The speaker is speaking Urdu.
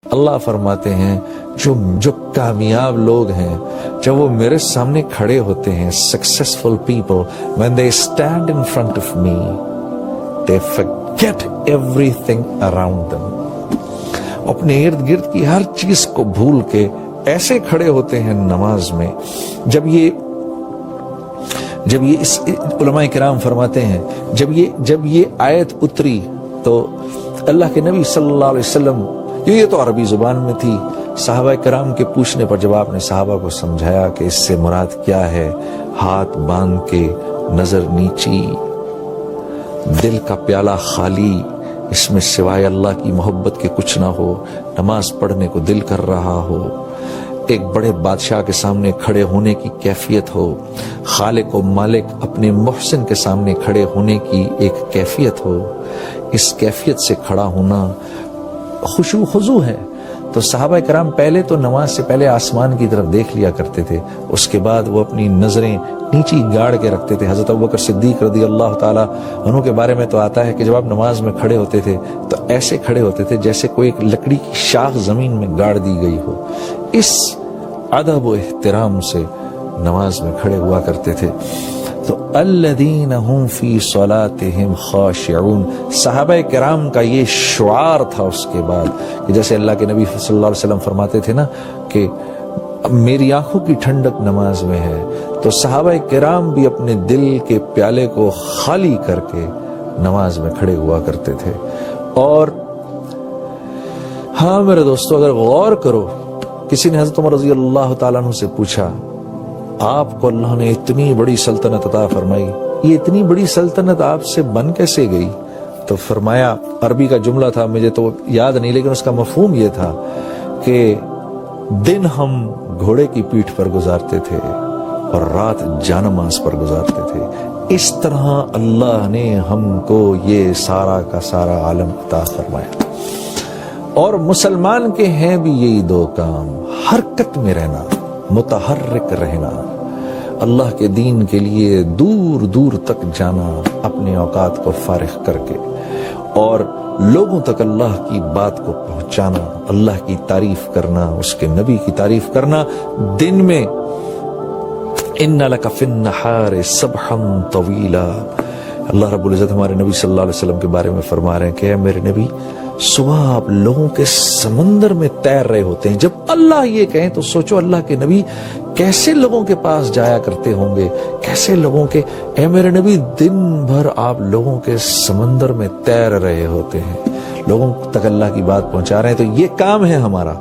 اللہ فرماتے ہیں جو کامیاب لوگ ہیں جب وہ میرے سامنے کھڑے ہوتے ہیں، successful people, when they stand in front of me, they forget everything around them. اپنے ارد گرد کی ہر چیز کو بھول کے ایسے کھڑے ہوتے ہیں نماز میں. جب یہ علماء کرام فرماتے ہیں جب یہ آیت اتری تو اللہ کے نبی صلی اللہ علیہ وسلم، یہ تو عربی زبان میں تھی، صحابہ کرام کے پوچھنے پر جب آپ نے صحابہ کو سمجھایا کہ اس سے مراد کیا ہے، ہاتھ باندھ کے، نظر نیچی، دل کا پیالہ خالی، اس میں سوائے اللہ کی محبت کے کچھ نہ ہو، نماز پڑھنے کو دل کر رہا ہو، ایک بڑے بادشاہ کے سامنے کھڑے ہونے کی کیفیت ہو، خالق و مالک اپنے محسن کے سامنے کھڑے ہونے کی ایک کیفیت ہو، اس کیفیت سے کھڑا ہونا خشوع خضوع ہے. تو صحابہ کرام پہلے تو نماز سے پہلے آسمان کی طرف دیکھ لیا کرتے تھے، اس کے بعد وہ اپنی نظریں نیچی گاڑ کے رکھتے تھے. حضرت ابوبکر صدیق رضی اللہ تعالیٰ عنہ کے بارے میں تو آتا ہے کہ جب آپ نماز میں کھڑے ہوتے تھے تو ایسے کھڑے ہوتے تھے جیسے کوئی ایک لکڑی کی شاخ زمین میں گاڑ دی گئی ہو. اس ادب و احترام سے نماز میں کھڑے ہوا کرتے تھے. تو الذین هم فی صلاتهم خاشعون، صحابہ کرام کا یہ شعار تھا. اس کے بعد کہ جیسے اللہ کے نبی صلی اللہ علیہ وسلم فرماتے تھے نا کہ میری آنکھوں کی ٹھنڈک نماز میں ہے، تو صحابہ کرام بھی اپنے دل کے پیالے کو خالی کر کے نماز میں کھڑے ہوا کرتے تھے. اور ہاں میرے دوستو، اگر غور کرو، کسی نے حضرت عمر رضی اللہ تعالیٰ عنہ سے پوچھا، آپ کو اللہ نے اتنی بڑی سلطنت عطا فرمائی، یہ اتنی بڑی سلطنت آپ سے بن کیسے گئی؟ تو فرمایا، عربی کا جملہ تھا، مجھے تو یاد نہیں، لیکن اس کا مفہوم یہ تھا کہ دن ہم گھوڑے کی پیٹھ پر گزارتے تھے اور رات جانماز پر گزارتے تھے. اس طرح اللہ نے ہم کو یہ سارا کا سارا عالم عطا فرمایا. اور مسلمان کے ہیں بھی یہی دو کام: حرکت میں رہنا، متحرک رہنا، اللہ کے دین کے لیے دور دور تک جانا اپنے اوقات کو فارغ کر کے، اور لوگوں تک اللہ کی بات کو پہنچانا، اللہ کی تعریف کرنا، اس کے نبی کی تعریف کرنا. دن میں ان لک فی النہار سبحا طویلا، اللہ رب العزت ہمارے نبی صلی اللہ علیہ وسلم کے بارے میں فرما رہے ہیں کہ اے میرے نبی، صبح آپ لوگوں کے سمندر میں تیر رہے ہوتے ہیں. جب اللہ یہ کہیں تو سوچو اللہ کے نبی کیسے لوگوں کے پاس جایا کرتے ہوں گے، کیسے لوگوں کے، اے میرے نبی دن بھر آپ لوگوں کے سمندر میں تیر رہے ہوتے ہیں، لوگوں تک اللہ کی بات پہنچا رہے ہیں. تو یہ کام ہے ہمارا.